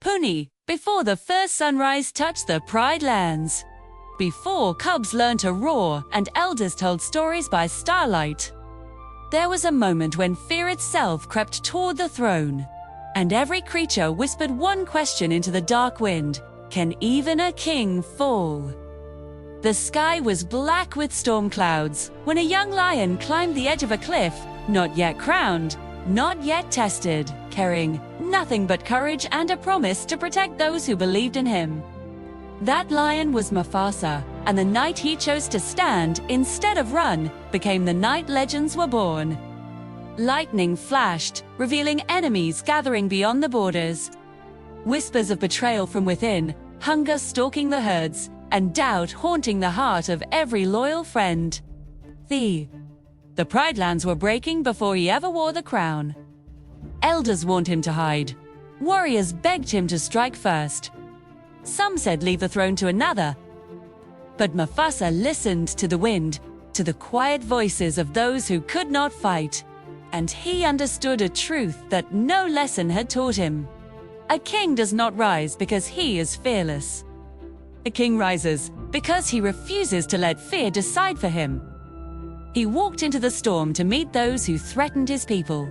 Puni, before the first sunrise touched the Pride lands. Before cubs learned to roar and elders told stories by starlight. There was a moment when fear itself crept toward the throne, and every creature whispered one question into the dark wind: can even a king fall? The sky was black with storm clouds when a young lion climbed the edge of a cliff, not yet crowned, not yet tested, carrying nothing but courage and a promise to protect those who believed in him. That lion was Mufasa, and the night he chose to stand instead of run became the night legends were born. Lightning flashed, revealing enemies gathering beyond the borders. Whispers of betrayal from within, hunger stalking the herds, and doubt haunting the heart of every loyal friend. The Pride lands were breaking before he ever wore the crown. Elders warned him to hide. Warriors begged him to strike first. Some said leave the throne to another. But Mufasa listened to the wind, to the quiet voices of those who could not fight. And he understood a truth that no lesson had taught him. A king does not rise because he is fearless. A king rises because he refuses to let fear decide for him. He walked into the storm to meet those who threatened his people.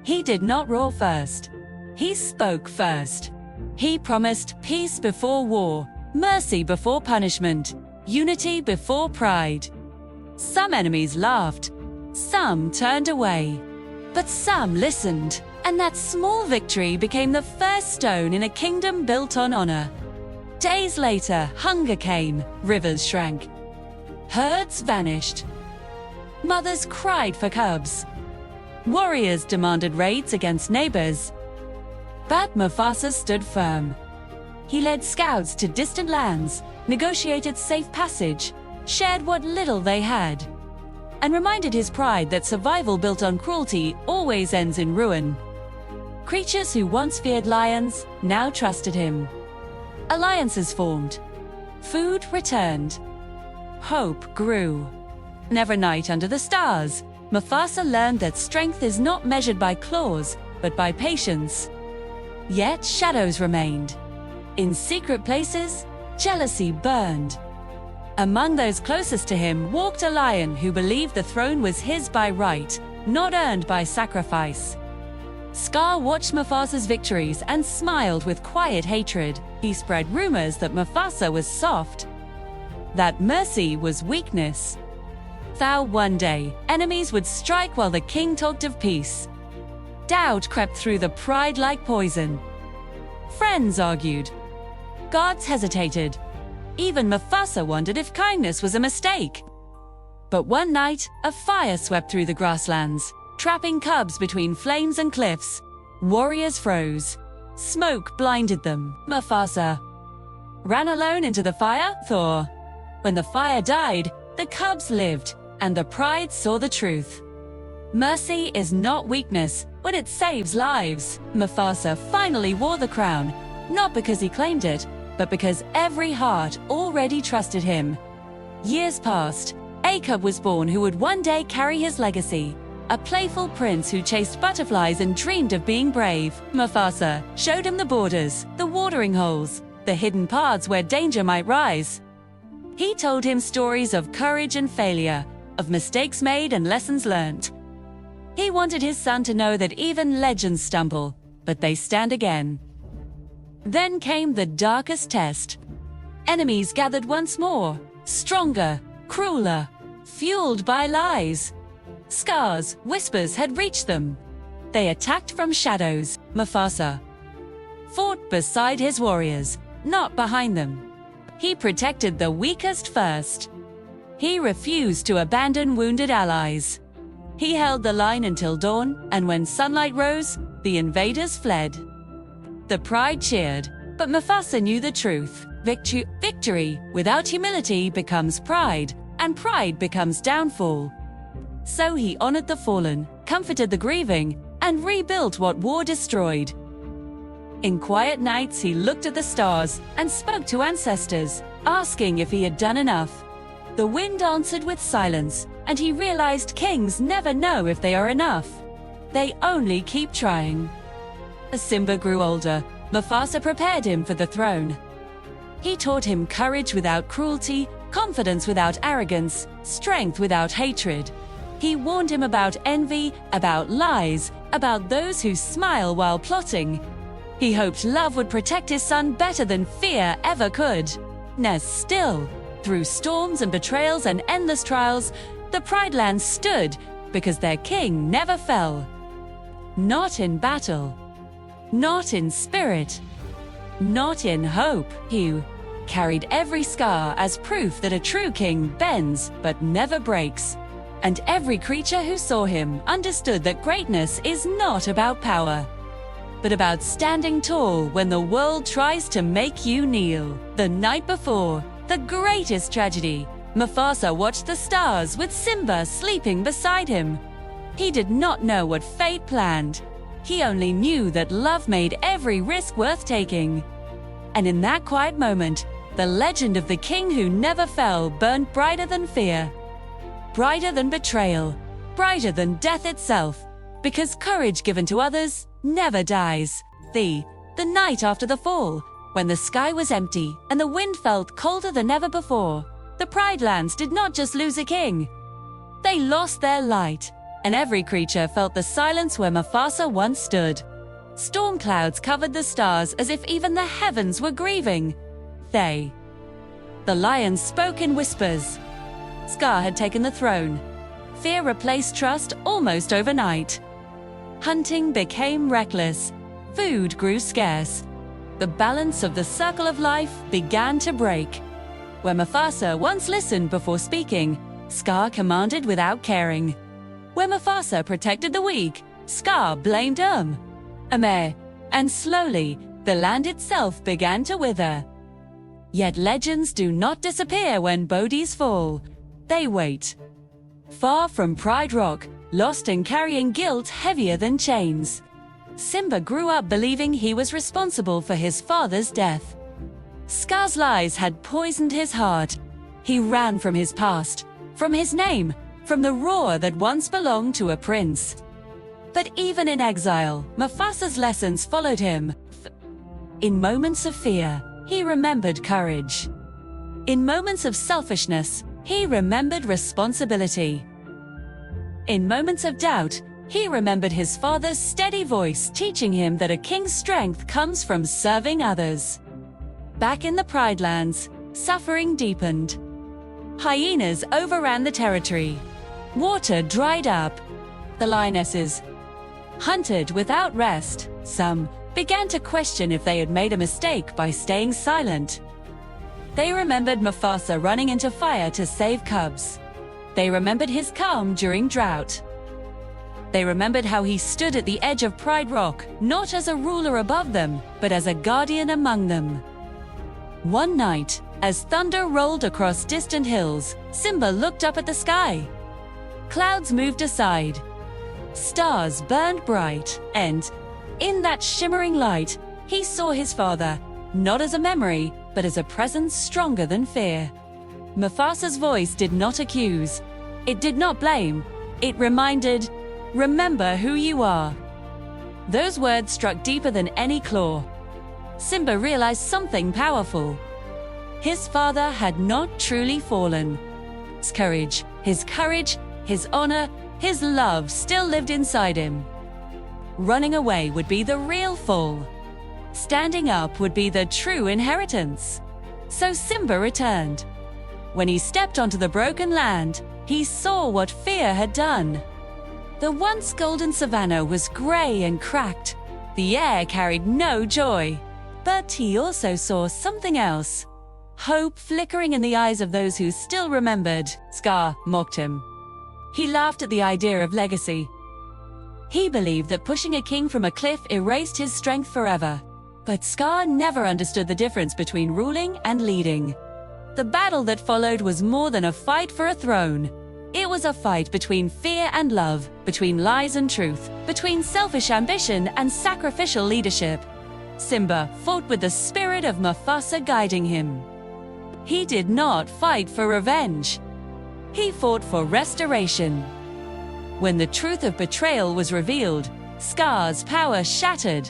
He did not roar first. He spoke first. He promised peace before war, mercy before punishment, unity before pride. Some enemies laughed, some turned away, but some listened, and that small victory became the first stone in a kingdom built on honor. Days later, hunger came, rivers shrank, herds vanished. Mothers cried for cubs. Warriors demanded raids against neighbors. But Mufasa stood firm. He led scouts to distant lands, negotiated safe passage, shared what little they had, and reminded his pride that survival built on cruelty always ends in ruin. Creatures who once feared lions now trusted him. Alliances formed. Food returned. Hope grew. Never night under the stars, Mufasa learned that strength is not measured by claws, but by patience. Yet shadows remained. In secret places, jealousy burned. Among those closest to him walked a lion who believed the throne was his by right, not earned by sacrifice. Scar watched Mufasa's victories and smiled with quiet hatred. He spread rumors that Mufasa was soft, that mercy was weakness. Thou one day, enemies would strike while the king talked of peace. Doubt crept through the pride like poison. Friends argued. Gods hesitated. Even Mufasa wondered if kindness was a mistake. But one night, a fire swept through the grasslands, trapping cubs between flames and cliffs. Warriors froze. Smoke blinded them. Mufasa ran alone into the fire, Thor. When the fire died, the cubs lived, and the pride saw the truth. Mercy is not weakness, but it saves lives. Mufasa finally wore the crown, not because he claimed it, but because every heart already trusted him. Years passed. A cub was born who would one day carry his legacy. A playful prince who chased butterflies and dreamed of being brave. Mufasa showed him the borders, the watering holes, the hidden paths where danger might rise. He told him stories of courage and failure, of mistakes made and lessons learned. He wanted his son to know that even legends stumble, but they stand again. Then came the darkest test. Enemies gathered once more, stronger, crueler, fueled by lies. Scars, whispers had reached them. They attacked from shadows. Mufasa fought beside his warriors, not behind them. He protected the weakest first. He refused to abandon wounded allies. He held the line until dawn, and when sunlight rose, the invaders fled. The pride cheered, but Mufasa knew the truth. Victory without humility becomes pride, and pride becomes downfall. So he honored the fallen, comforted the grieving, and rebuilt what war destroyed. In quiet nights, he looked at the stars and spoke to ancestors, asking if he had done enough. The wind answered with silence, and he realized kings never know if they are enough. They only keep trying. As Simba grew older, Mufasa prepared him for the throne. He taught him courage without cruelty, confidence without arrogance, strength without hatred. He warned him about envy, about lies, about those who smile while plotting. He hoped love would protect his son better than fear ever could. Still, through storms and betrayals and endless trials, the Pride Lands stood because their king never fell. Not in battle, not in spirit, not in hope. He carried every scar as proof that a true king bends but never breaks. And every creature who saw him understood that greatness is not about power, but about standing tall when the world tries to make you kneel. The night before the greatest tragedy, Mufasa watched the stars with Simba sleeping beside him. He did not know what fate planned. He only knew that love made every risk worth taking. And in that quiet moment, the legend of the king who never fell burned brighter than fear, brighter than betrayal, brighter than death itself, because courage given to others never dies. The night after the fall, when the sky was empty and the wind felt colder than ever before, the Pride Lands did not just lose a king. They lost their light, and every creature felt the silence where Mufasa once stood. Storm clouds covered the stars as if even the heavens were grieving. The lions spoke in whispers. Scar had taken the throne. Fear replaced trust almost overnight. Hunting became reckless. Food grew scarce. The balance of the circle of life began to break. Where Mufasa once listened before speaking, Scar commanded without caring. Where Mufasa protected the weak, Scar blamed and slowly, the land itself began to wither. Yet legends do not disappear when bodies fall. They wait. Far from Pride Rock, lost and carrying guilt heavier than chains, Simba grew up believing he was responsible for his father's death. Scar's lies had poisoned his heart. He ran from his past, from his name, from the roar that once belonged to a prince. But even in exile, Mufasa's lessons followed him. In moments of fear, he remembered courage. In moments of selfishness, he remembered responsibility. In moments of doubt, he remembered his father's steady voice teaching him that a king's strength comes from serving others. Back in the Pride Lands, suffering deepened. Hyenas overran the territory. Water dried up. The lionesses hunted without rest. Some began to question if they had made a mistake by staying silent. They remembered Mufasa running into fire to save cubs. They remembered his calm during drought. They remembered how he stood at the edge of Pride Rock, not as a ruler above them, but as a guardian among them. One night, as thunder rolled across distant hills, Simba looked up at the sky. Clouds moved aside. Stars burned bright, and, in that shimmering light, he saw his father, not as a memory, but as a presence stronger than fear. Mufasa's voice did not accuse. It did not blame. It reminded, "Remember who you are." Those words struck deeper than any claw. Simba realized something powerful. His father had not truly fallen. His courage, his honor, his love still lived inside him. Running away would be the real fall. Standing up would be the true inheritance. So Simba returned. When he stepped onto the broken land, he saw what fear had done. The once golden savanna was gray and cracked. The air carried no joy. But he also saw something else. Hope flickering in the eyes of those who still remembered. Scar mocked him. He laughed at the idea of legacy. He believed that pushing a king from a cliff erased his strength forever. But Scar never understood the difference between ruling and leading. The battle that followed was more than a fight for a throne. It was a fight between fear and love, between lies and truth, between selfish ambition and sacrificial leadership. Simba fought with the spirit of Mufasa guiding him. He did not fight for revenge. He fought for restoration. When the truth of betrayal was revealed, Scar's power shattered.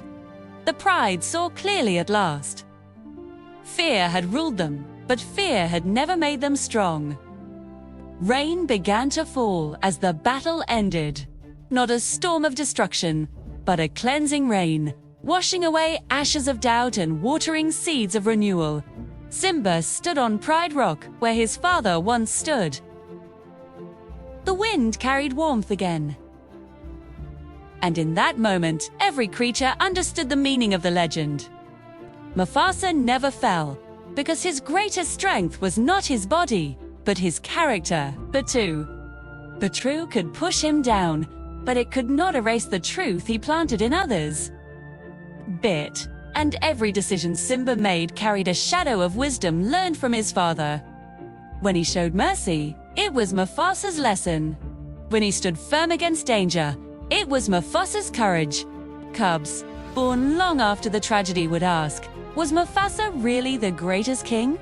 the pride saw clearly at last. Fear had ruled them, but fear had never made them strong. Rain began to fall as the battle ended. Not a storm of destruction, but a cleansing rain, washing away ashes of doubt and watering seeds of renewal. Simba stood on Pride Rock, where his father once stood. The wind carried warmth again. And in that moment, every creature understood the meaning of the legend. Mufasa never fell, because his greatest strength was not his body, but his character. Batru could push him down, but it could not erase the truth he planted in others. And every decision Simba made carried a shadow of wisdom learned from his father. When he showed mercy, it was Mufasa's lesson. When he stood firm against danger, it was Mufasa's courage. Cubs, born long after the tragedy, would ask, was Mufasa really the greatest king?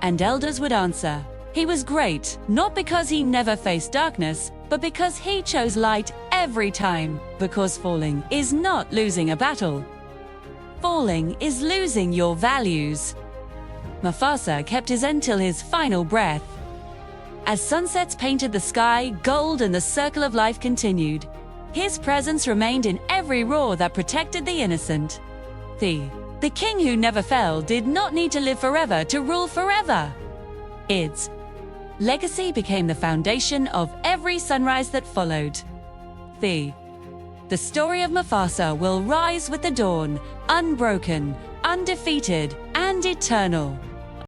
And elders would answer, he was great, not because he never faced darkness, but because he chose light every time. Because falling is not losing a battle. Falling is losing your values. Mufasa kept his end till his final breath. As sunsets painted the sky gold and the circle of life continued, his presence remained in every roar that protected the innocent. The king who never fell did not need to live forever to rule forever. Its legacy became the foundation of every sunrise that followed. The story of Mufasa will rise with the dawn, unbroken, undefeated, and eternal.